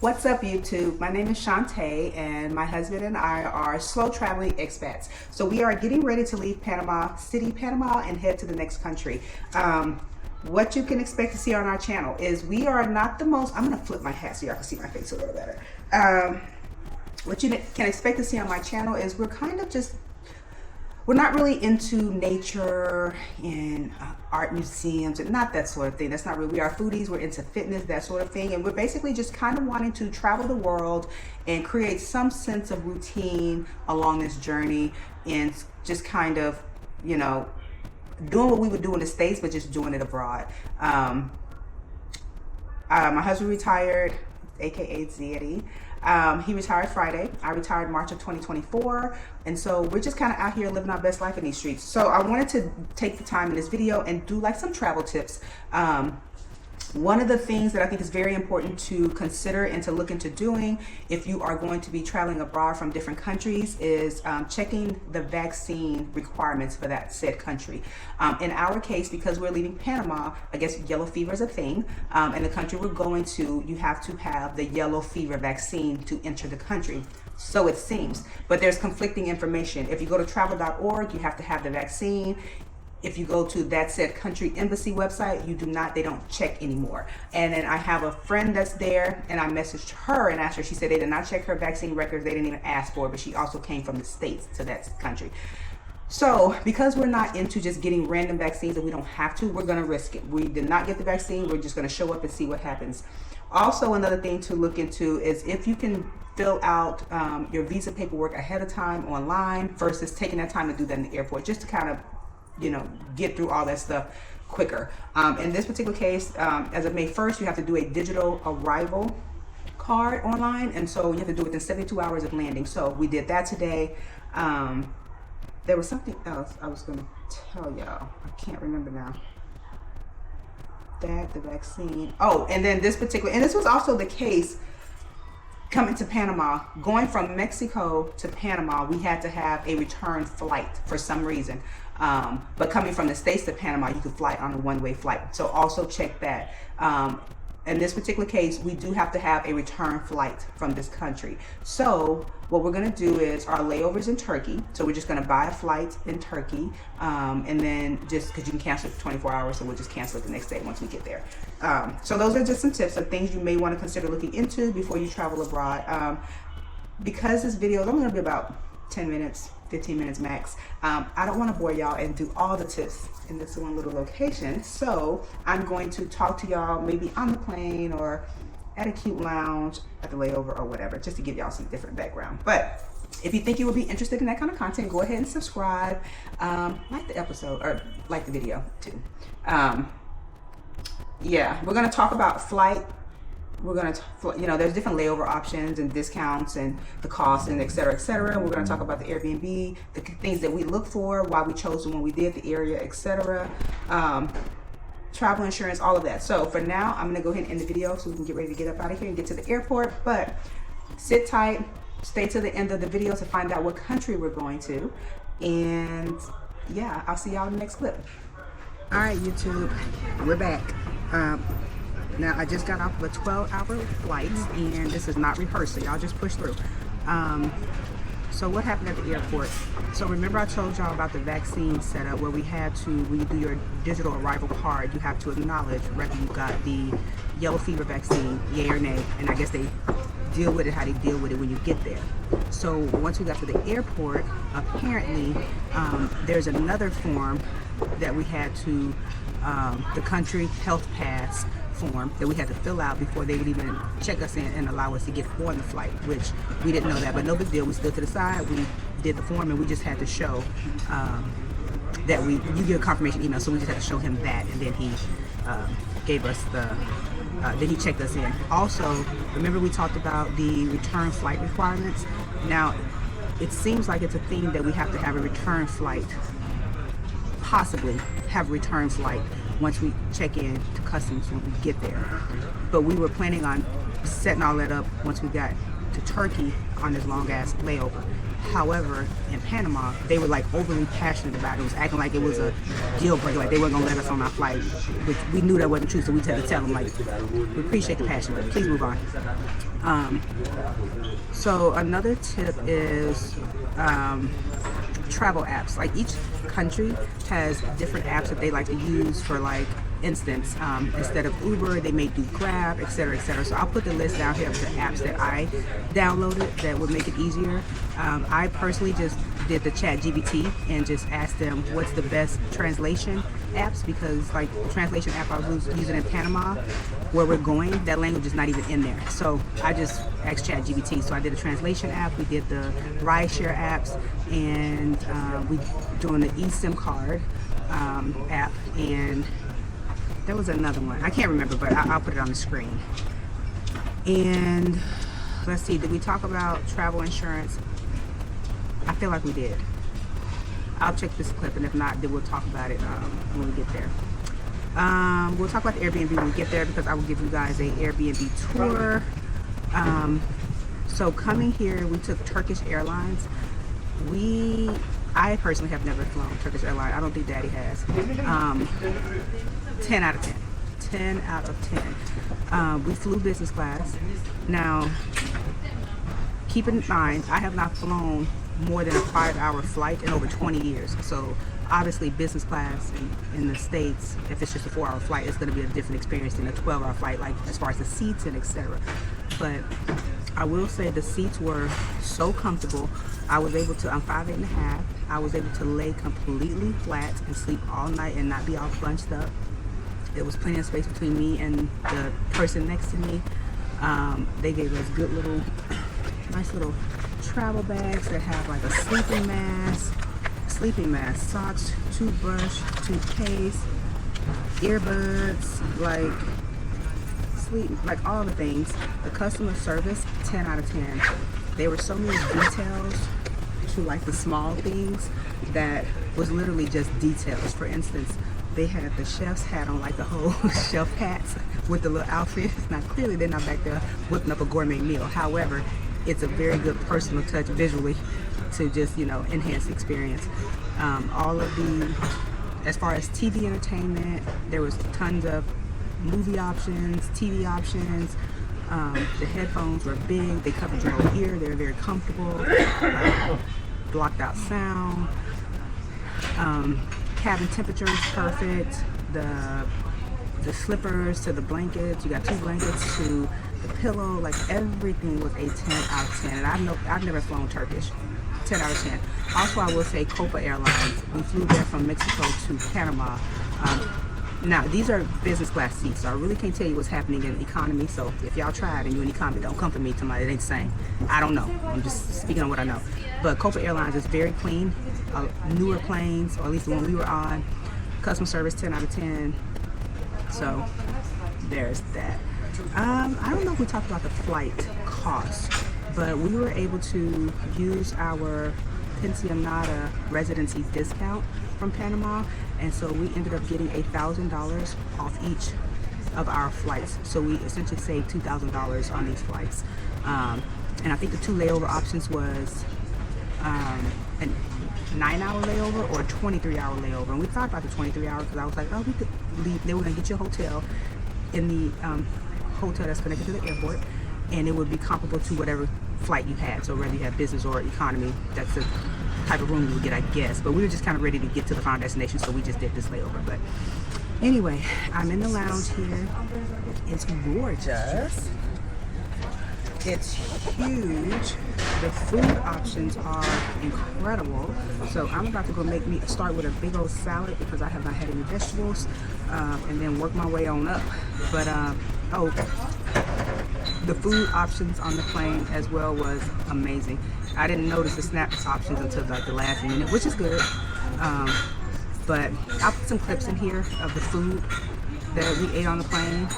What's up, YouTube? My name is Shantae, and my husband and I are slow traveling expats. So we are getting ready to leave Panama City, Panama, and head to the next country. What you can expect to see on our channel is we are not the most, I'm gonna flip my hat so y'all can see my face a little better. What you can expect to see on my channel is we're kind of just, we're not really into nature and art museums and not that sort of thing. That's not really, we are foodies, we're into fitness, that sort of thing. And we're basically just kind of wanting to travel the world and create some sense of routine along this journey and just kind of, you know, doing what we would do in the States, but just doing it abroad. My husband retired, AKA Zeddy. He retired Friday. I retired March of 2024. And so we're just kind of out here living our best life in these streets. So I wanted to take the time in this video and do like some travel tips. One of the things that I think is very important to consider and to look into doing if you are going to be traveling abroad from different countries is checking the vaccine requirements for that said country. In our case, because we're leaving Panama, I guess yellow fever is a thing. And the country we're going to, you have to have the yellow fever vaccine to enter the country. So it seems, but there's conflicting information. If you go to travel.org, you have to have the vaccine. If you go to that said country embassy website, you do not, they don't check anymore. And then I have a friend that's there, and I messaged her and asked her, she said they did not check her vaccine records, they didn't even ask for it, but she also came from the States to that country. So because we're not into just getting random vaccines and we don't have to, we're gonna risk it. We did not get the vaccine, we're just gonna show up and see what happens. Also, another thing to look into is if you can fill out your visa paperwork ahead of time online versus taking that time to do that in the airport, just to kind of, you know, get through all that stuff quicker. In this particular case, as of May 1st, you have to do a digital arrival card online, and so you have to do it within 72 hours of landing. So we did that today. There was something else I was going to tell y'all. I can't remember now. That, the vaccine. Oh, and then this particular, and this was also the case coming to Panama. Going from Mexico to Panama, we had to have a return flight for some reason. But coming from the States to Panama, you could fly on a one-way flight. So also check that. In this particular case, we do have to have a return flight from this country. So what we're gonna do is our layovers in Turkey. So we're just gonna buy a flight in Turkey. And then just, cause you can cancel it for 24 hours, so we'll just cancel it the next day once we get there. So those are just some tips of things you may wanna consider looking into before you travel abroad. Because this video is only gonna be about 10 minutes, 15 minutes max. I don't want to bore y'all and do all the tips in this one little location. So I'm going to talk to y'all maybe on the plane or at a cute lounge at the layover or whatever, just to give y'all some different background. But if you think you would be interested in that kind of content, go ahead and subscribe, like the episode or like the video too. Yeah, we're going to talk about flight. We're going to, you know, there's different layover options and discounts and the costs and et cetera, et cetera. We're going to talk about the Airbnb, the things that we look for, why we chose the one we did, the area, et cetera. Travel insurance, all of that. So for now, I'm going to go ahead and end the video so we can get ready to get up out of here and get to the airport. But sit tight, stay to the end of the video to find out what country we're going to. And yeah, I'll see y'all in the next clip. All right, YouTube, we're back. Now, I just got off of a 12-hour flight, and this is not rehearsed, so y'all just push through. So what happened at the airport? So remember I told y'all about the vaccine setup where we had to, when you do your digital arrival card, you have to acknowledge whether you got the yellow fever vaccine, yay or nay, and I guess they deal with it how they deal with it when you get there. So once we got to the airport, apparently there's another form that we had to, the country health pass form that we had to fill out before they would even check us in and allow us to get on the flight, which we didn't know that, but no big deal. We stood to the side, we did the form, and we just had to show that you get a confirmation email, so we just had to show him that, and then he gave us the, then he checked us in. Also, remember we talked about the return flight requirements? Now, it seems like it's a thing that we have to have a return flight, possibly have a return flight once we check in to customs when we get there. But we were planning on setting all that up once we got to Turkey on this long ass layover. However, in Panama, they were like overly passionate about it. It was acting like it was a deal breaker, like they weren't gonna let us on our flight, which we knew that wasn't true. So we had to tell them, like, we appreciate the passion, but please move on. So another tip is travel apps. Like each country has different apps that they like to use. For like instance, instead of Uber, they may do Grab, etc., etc. So I'll put the list down here of the apps that I downloaded that would make it easier. I personally just did the ChatGPT and just asked them what's the best translation apps, because like the translation app I was using in Panama, where we're going, that language is not even in there. So I just asked ChatGPT. So I did a translation app, we did the rideshare apps, and we doing the eSIM card app, and there was another one. I can't remember, but I'll put it on the screen. And let's see, did we talk about travel insurance? I feel like we did. I'll check this clip, and if not, then we'll talk about it when we get there. We'll talk about the Airbnb when we get there, because I will give you guys a Airbnb tour. So coming here, we took Turkish Airlines. I personally have never flown Turkish Airlines. I don't think Daddy has. 10 out of 10. 10 out of 10. We flew business class. Now, keep in mind, I have not flown more than a 5-hour flight in over 20 years. So obviously business class in the States, if it's just a 4-hour flight, it's going to be a different experience than a 12-hour flight, like as far as the seats and etc. But I will say the seats were so comfortable. I was able to, I'm 5'8.5". I was able to lay completely flat and sleep all night and not be all bunched up. There was plenty of space between me and the person next to me. They gave us good little, nice little travel bags that have like a sleeping mask, socks, toothbrush, toothpaste, earbuds, like all the things. The customer service, 10 out of 10. There were so many details to like the small things that was literally just details. For instance, they had the chef's hat on, like the whole chef hats with the little outfits. Now clearly they're not back there whipping up a gourmet meal. However, it's a very good personal touch visually to just, you know, enhance the experience. All of the, as far as TV entertainment, there was tons of movie options, TV options. The headphones were big, they covered your whole ear, they were very comfortable. Blocked out sound. Cabin temperature is perfect. The slippers to the blankets, you got 2 blankets to the pillow, like everything was a 10 out of 10. And I've never flown Turkish. 10 out of 10. Also, I will say Copa Airlines. We flew there from Mexico to Panama. Now, these are business class seats, so I really can't tell you what's happening in economy. So if y'all tried and you're in economy, don't come for me tonight. It ain't the same. I don't know. I'm just speaking on what I know. But Copa Airlines is very clean. Newer planes, or at least the one we were on. Customer service, 10 out of 10. So there's that. I don't know if we talked about the flight cost, but we were able to use our Pensionata residency discount from Panama, and so we ended up getting $1,000 off each of our flights. So we essentially saved $2,000 on these flights. And I think the 2 layover options was a 9-hour layover or a 23-hour layover. And we thought about the 23-hour because I was like, oh, we could leave. They were going to get you a hotel in the hotel that's connected to the airport, and it would be comparable to whatever flight you had. So whether you have business or economy, that's the type of room you would get, I guess. But we were just kind of ready to get to the final destination, so we just did this layover. But anyway, I'm in the lounge here. It's gorgeous. It's huge. The food options are incredible. So I'm about to go start with a big old salad because I have not had any vegetables, and then work my way on up. But the food options on the plane as well was amazing. I didn't notice the snacks options until like the last minute, which is good. But I'll put some clips in here of the food that we ate on the plane.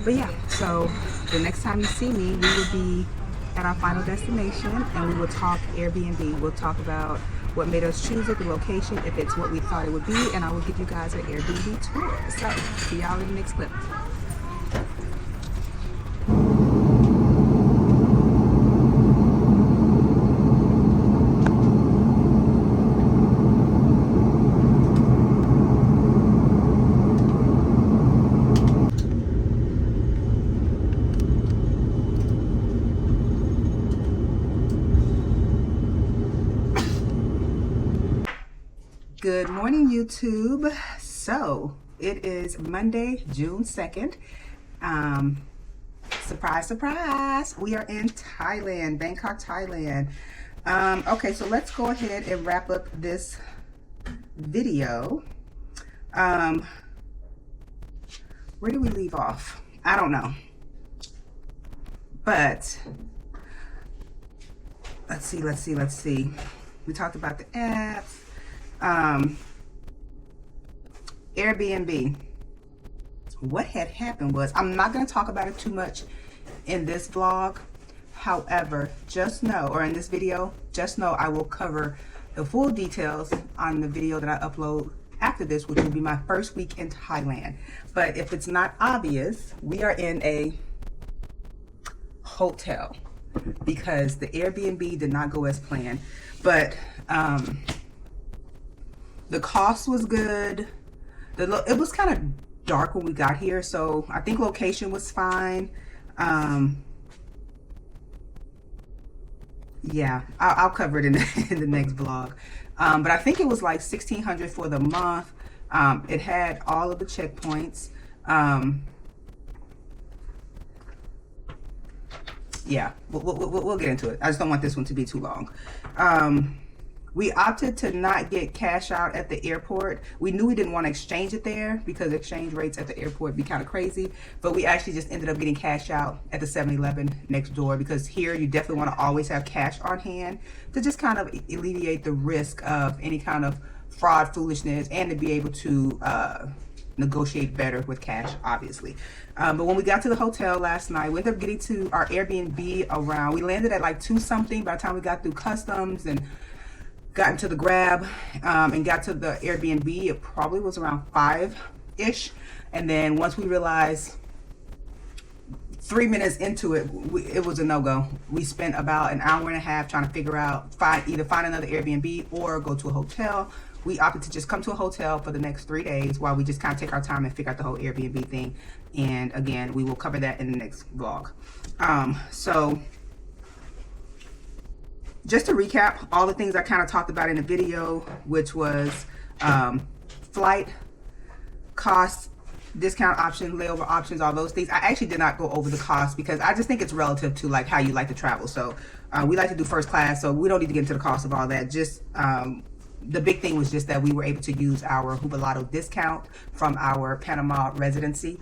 But yeah, so the next time you see me, we will be at our final destination, and we will talk Airbnb. We'll talk about what made us choose it, the location, if it's what we thought it would be, and I will give you guys an Airbnb tour. So, see y'all in the next clip. Good morning, YouTube. So it is Monday, June 2nd. Surprise, surprise. We are in Thailand, Bangkok, Thailand. Okay, so let's go ahead and wrap up this video. Where did we leave off? I don't know. But let's see. We talked about the apps. Airbnb. What had happened was, I'm not going to talk about it too much in this vlog. However, just know, or in this video, just know I will cover the full details on the video that I upload after this, which will be my first week in Thailand. But if it's not obvious, we are in a hotel because the Airbnb did not go as planned. But the cost was good. It was kind of dark when we got here, so I think location was fine. Yeah, I'll cover it in the next vlog. But I think it was like $1,600 for the month. It had all of the checkpoints. Yeah, we'll get into it. I just don't want this one to be too long. We opted to not get cash out at the airport. We knew we didn't want to exchange it there because exchange rates at the airport be kind of crazy. But we actually just ended up getting cash out at the 7-Eleven next door, because here you definitely want to always have cash on hand to just kind of alleviate the risk of any kind of fraud, foolishness, and to be able to negotiate better with cash, obviously. But when we got to the hotel last night, we ended up getting to our Airbnb around, we landed at like 2 something by the time we got through customs and got into the Grab and got to the Airbnb. It probably was around 5-ish. And then once we realized 3 minutes into it, it was a no-go. We spent about an hour and a half trying to figure out, either find another Airbnb or go to a hotel. We opted to just come to a hotel for the next 3 days while we just kind of take our time and figure out the whole Airbnb thing. And again, we will cover that in the next vlog. So just to recap all the things I kind of talked about in the video, which was flight, costs, discount options, layover options, all those things. I actually did not go over the cost because I just think it's relative to like how you like to travel. So we like to do first class, so we don't need to get into the cost of all that. Just the big thing was just that we were able to use our Jubilado discount from our Panama residency,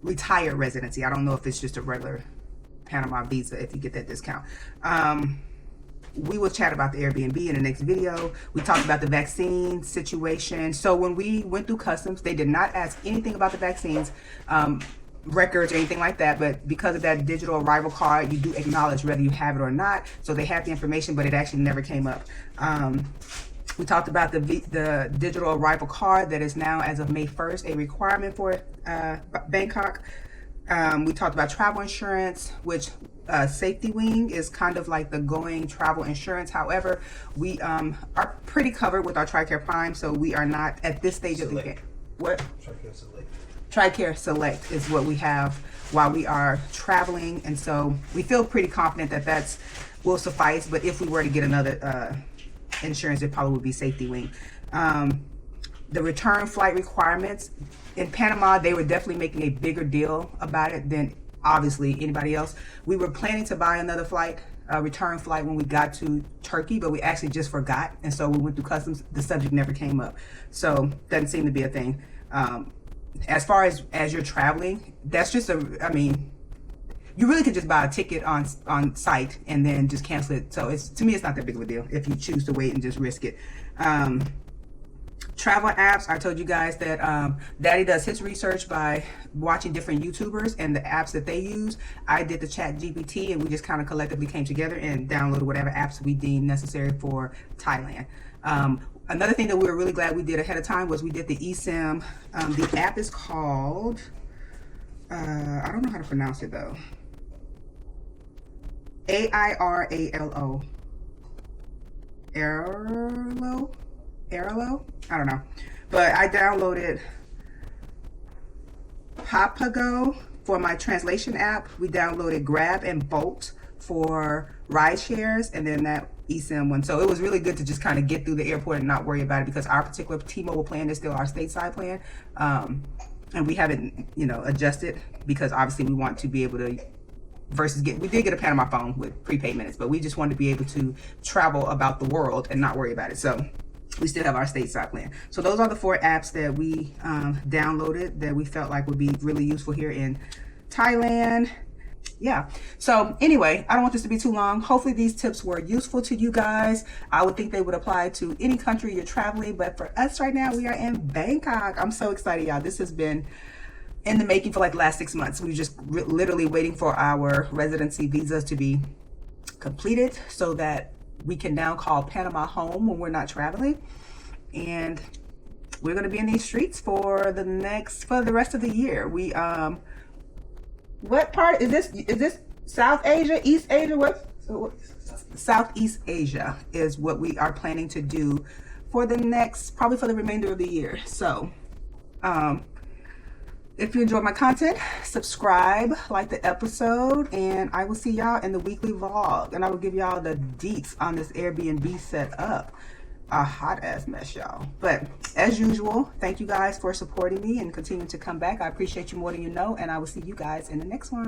retired residency. I don't know if it's just a regular Panama visa if you get that discount. We will chat about the Airbnb in the next video. We talked about the vaccine situation. So when we went through customs, they did not ask anything about the vaccines records or anything like that, but because of that digital arrival card, you do acknowledge whether you have it or not. So they have the information, but it actually never came up. We talked about the digital arrival card that is now, as of May 1st, a requirement for Bangkok. We talked about travel insurance, which Safety Wing is kind of like the going travel insurance. However, we are pretty covered with our TRICARE Prime, so we are not at this stage of the game. What? TRICARE Select. TRICARE Select is what we have while we are traveling, and so we feel pretty confident that will suffice. But if we were to get another insurance, it probably would be Safety Wing. The return flight requirements in Panama, they were definitely making a bigger deal about it than obviously anybody else. We were planning to buy another flight, a return flight, when we got to Turkey, but we actually just forgot, and so we went through customs. The subject never came up, so doesn't seem to be a thing. As far as you're traveling, that's just I mean, you really could just buy a ticket on site and then just cancel it. So to me, it's not that big of a deal if you choose to wait and just risk it. Travel apps, I told you guys that Daddy does his research by watching different YouTubers and the apps that they use. I did the Chat GPT, and we just kind of collectively came together and downloaded whatever apps we deemed necessary for Thailand. Another thing that we were really glad we did ahead of time was we did the eSIM. The app is called, I don't know how to pronounce it though. AIRALO. Arlo? I don't know. But I downloaded Papago for my translation app. We downloaded Grab and Bolt for ride shares, and then that eSIM one. So it was really good to just kind of get through the airport and not worry about it, because our particular T-Mobile plan is still our stateside plan. And we haven't, adjusted, because obviously we want to be able to, we did get a Panama phone with prepaid minutes, but we just wanted to be able to travel about the world and not worry about it. So we still have our stateside plan. So those are the 4 apps that we downloaded that we felt like would be really useful here in Thailand. Yeah. So anyway, I don't want this to be too long. Hopefully these tips were useful to you guys. I would think they would apply to any country you're traveling, but for us right now, we are in Bangkok. I'm so excited, y'all. This has been in the making for like the last 6 months. We were just literally waiting for our residency visas to be completed so that we can now call Panama home when we're not traveling. And we're going to be in these streets for the rest of the year. We what part is this? Is this South Asia, East Asia? What? Southeast Asia is what we are planning to do for probably for the remainder of the year. So if you enjoyed my content, subscribe, like the episode, and I will see y'all in the weekly vlog. And I will give y'all the deets on this Airbnb setup. A hot ass mess, y'all. But as usual, thank you guys for supporting me and continuing to come back. I appreciate you more than you know, and I will see you guys in the next one.